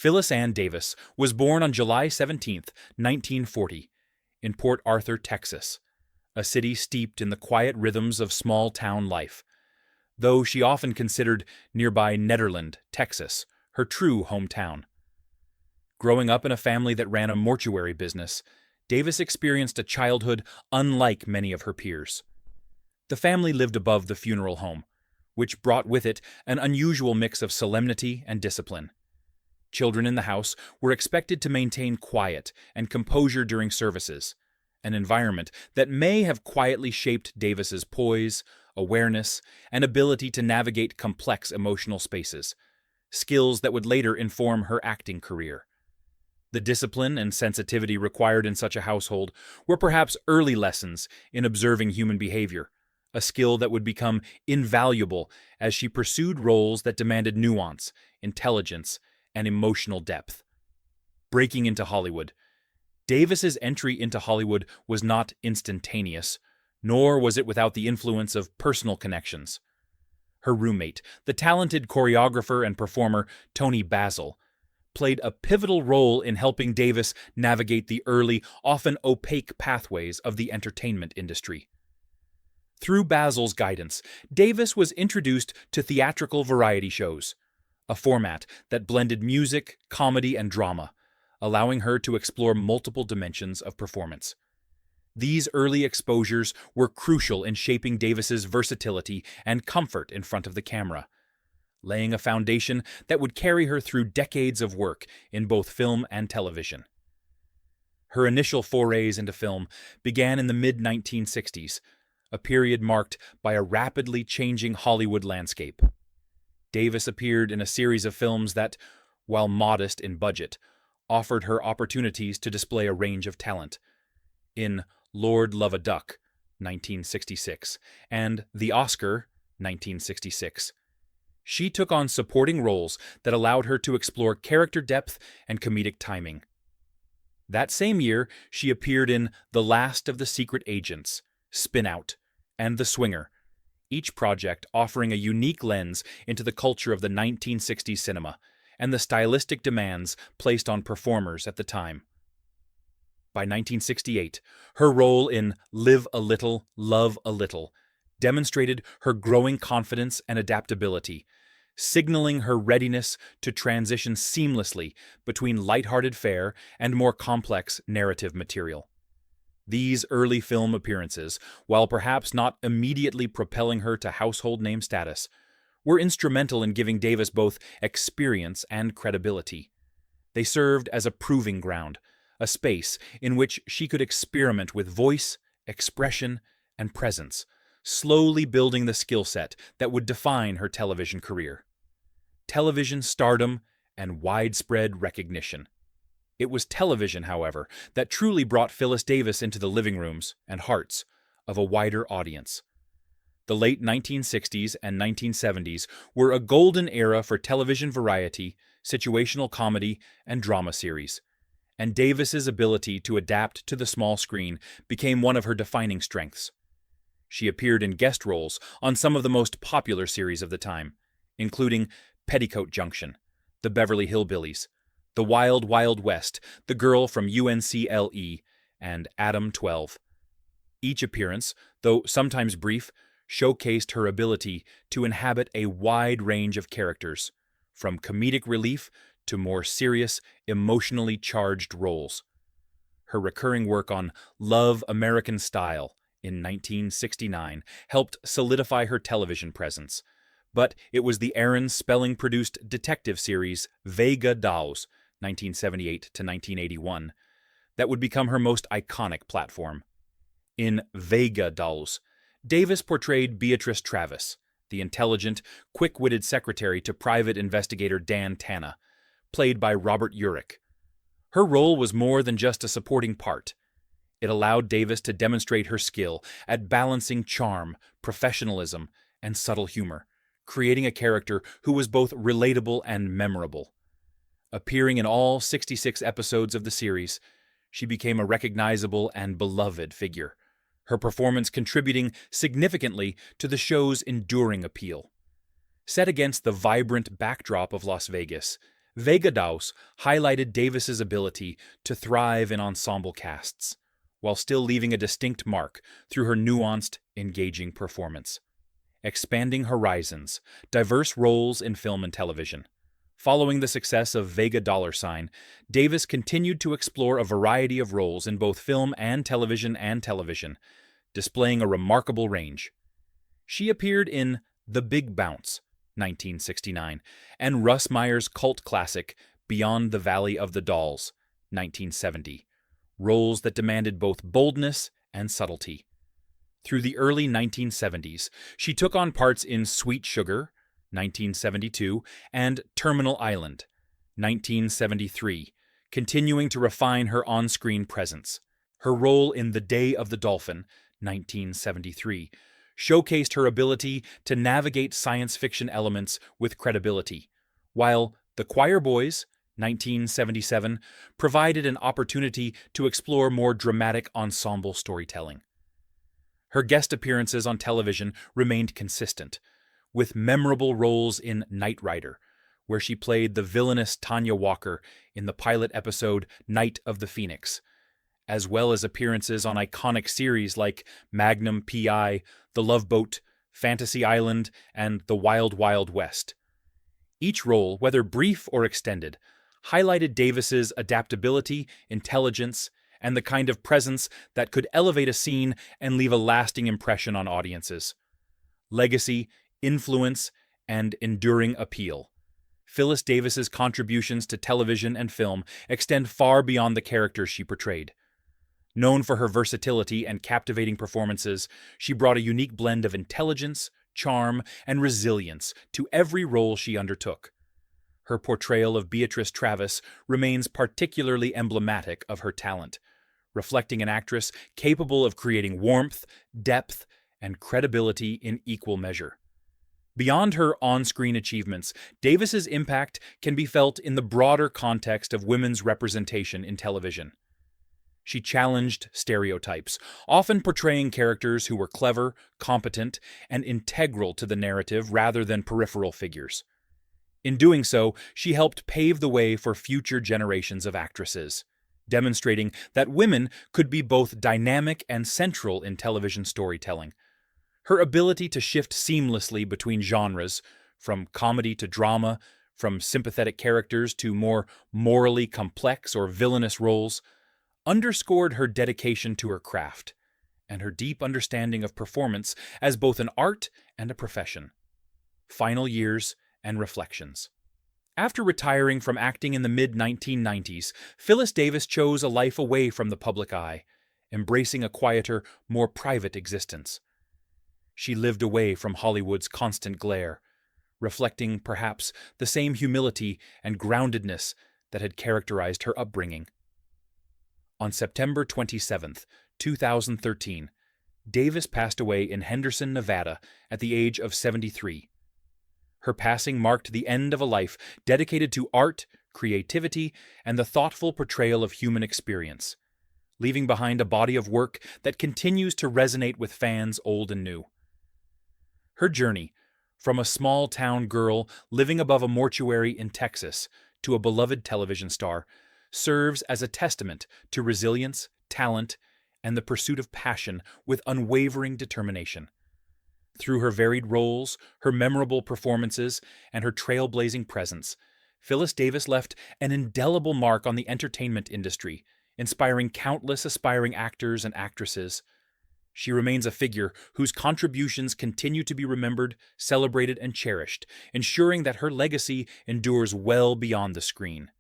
Phyllis Davis was born on July 17, 1940, in Port Arthur, Texas, a city steeped in the quiet rhythms of small-town life, though she often considered nearby Nederland, Texas, her true hometown. Growing up in a family that ran a mortuary business, Davis experienced a childhood unlike many of her peers. The family lived above the funeral home, which brought with it an unusual mix of solemnity and discipline. Children in the house were expected to maintain quiet and composure during services, an environment that may have quietly shaped Davis's poise, awareness, and ability to navigate complex emotional spaces, skills that would later inform her acting career. The discipline and sensitivity required in such a household were perhaps early lessons in observing human behavior, a skill that would become invaluable as she pursued roles that demanded nuance, intelligence, and emotional depth. Breaking into Hollywood. Davis's entry into Hollywood was not instantaneous, nor was it without the influence of personal connections. Her roommate, the talented choreographer and performer Tony Basil, played a pivotal role in helping Davis navigate the early, often opaque pathways of the entertainment industry. Through Basil's guidance, Davis was introduced to theatrical variety shows, a format that blended music, comedy, and drama, allowing her to explore multiple dimensions of performance. These early exposures were crucial in shaping Davis's versatility and comfort in front of the camera, laying a foundation that would carry her through decades of work in both film and television. Her initial forays into film began in the mid-1960s, a period marked by a rapidly changing Hollywood landscape. Davis appeared in a series of films that, while modest in budget, offered her opportunities to display a range of talent. In Lord Love a Duck, 1966, and The Oscar, 1966, she took on supporting roles that allowed her to explore character depth and comedic timing. That same year, she appeared in The Last of the Secret Agents, Spin Out, and The Swinger, each project offering a unique lens into the culture of the 1960s cinema and the stylistic demands placed on performers at the time. By 1968, her role in Live a Little, Love a Little demonstrated her growing confidence and adaptability, signaling her readiness to transition seamlessly between lighthearted fare and more complex narrative material. These early film appearances, while perhaps not immediately propelling her to household name status, were instrumental in giving Davis both experience and credibility. They served as a proving ground, a space in which she could experiment with voice, expression, and presence, slowly building the skill set that would define her television career. Television stardom and widespread recognition. It was television, however, that truly brought Phyllis Davis into the living rooms and hearts of a wider audience. The late 1960s and 1970s were a golden era for television variety, situational comedy, and drama series, and Davis's ability to adapt to the small screen became one of her defining strengths. She appeared in guest roles on some of the most popular series of the time, including Petticoat Junction, The Beverly Hillbillies, The Wild Wild West, The Girl from UNCLE, and Adam 12. Each appearance, though sometimes brief, showcased her ability to inhabit a wide range of characters, from comedic relief to more serious, emotionally charged roles. Her recurring work on Love American Style in 1969 helped solidify her television presence, but it was the Aaron Spelling-produced detective series Vega Dolls, 1978 to 1981, that would become her most iconic platform. In Vega Dolls, Davis portrayed Beatrice Travis, the intelligent, quick-witted secretary to private investigator Dan Tanna, played by Robert Urich. Her role was more than just a supporting part. It allowed Davis to demonstrate her skill at balancing charm, professionalism, and subtle humor, creating a character who was both relatable and memorable. Appearing in all 66 episodes of the series, she became a recognizable and beloved figure, her performance contributing significantly to the show's enduring appeal. Set against the vibrant backdrop of Las Vegas, Vegados highlighted Davis's ability to thrive in ensemble casts, while still leaving a distinct mark through her nuanced, engaging performance. Expanding horizons, diverse roles in film and television. Following the success of Vega $, Davis continued to explore a variety of roles in both film and television, displaying a remarkable range. She appeared in The Big Bounce, 1969, and Russ Meyer's cult classic Beyond the Valley of the Dolls, 1970, roles that demanded both boldness and subtlety. Through the early 1970s, she took on parts in Sweet Sugar, 1972, and Terminal Island, 1973, continuing to refine her on-screen presence. Her role in The Day of the Dolphin, 1973, showcased her ability to navigate science fiction elements with credibility, while The Choir Boys, 1977, provided an opportunity to explore more dramatic ensemble storytelling. Her guest appearances on television remained consistent, with memorable roles in Knight Rider, where she played the villainous Tanya Walker in the pilot episode Night of the Phoenix, as well as appearances on iconic series like Magnum P.I., The Love Boat, Fantasy Island, and The Wild Wild West. Each role, whether brief or extended, highlighted Davis's adaptability, intelligence, and the kind of presence that could elevate a scene and leave a lasting impression on audiences. Legacy, influence, and enduring appeal. Phyllis Davis's contributions to television and film extend far beyond the characters she portrayed. Known for her versatility and captivating performances, she brought a unique blend of intelligence, charm, and resilience to every role she undertook. Her portrayal of Beatrice Travis remains particularly emblematic of her talent, reflecting an actress capable of creating warmth, depth, and credibility in equal measure. Beyond her on-screen achievements, Davis's impact can be felt in the broader context of women's representation in television. She challenged stereotypes, often portraying characters who were clever, competent, and integral to the narrative rather than peripheral figures. In doing so, she helped pave the way for future generations of actresses, demonstrating that women could be both dynamic and central in television storytelling. Her ability to shift seamlessly between genres, from comedy to drama, from sympathetic characters to more morally complex or villainous roles, underscored her dedication to her craft and her deep understanding of performance as both an art and a profession. Final years and reflections. After retiring from acting in the mid-1990s, Phyllis Davis chose a life away from the public eye, embracing a quieter, more private existence. She lived away from Hollywood's constant glare, reflecting, perhaps, the same humility and groundedness that had characterized her upbringing. On September 27, 2013, Davis passed away in Henderson, Nevada, at the age of 73. Her passing marked the end of a life dedicated to art, creativity, and the thoughtful portrayal of human experience, leaving behind a body of work that continues to resonate with fans old and new. Her journey, from a small-town girl living above a mortuary in Texas to a beloved television star, serves as a testament to resilience, talent, and the pursuit of passion with unwavering determination. Through her varied roles, her memorable performances, and her trailblazing presence, Phyllis Davis left an indelible mark on the entertainment industry, inspiring countless aspiring actors and actresses. She remains a figure whose contributions continue to be remembered, celebrated, and cherished, ensuring that her legacy endures well beyond the screen.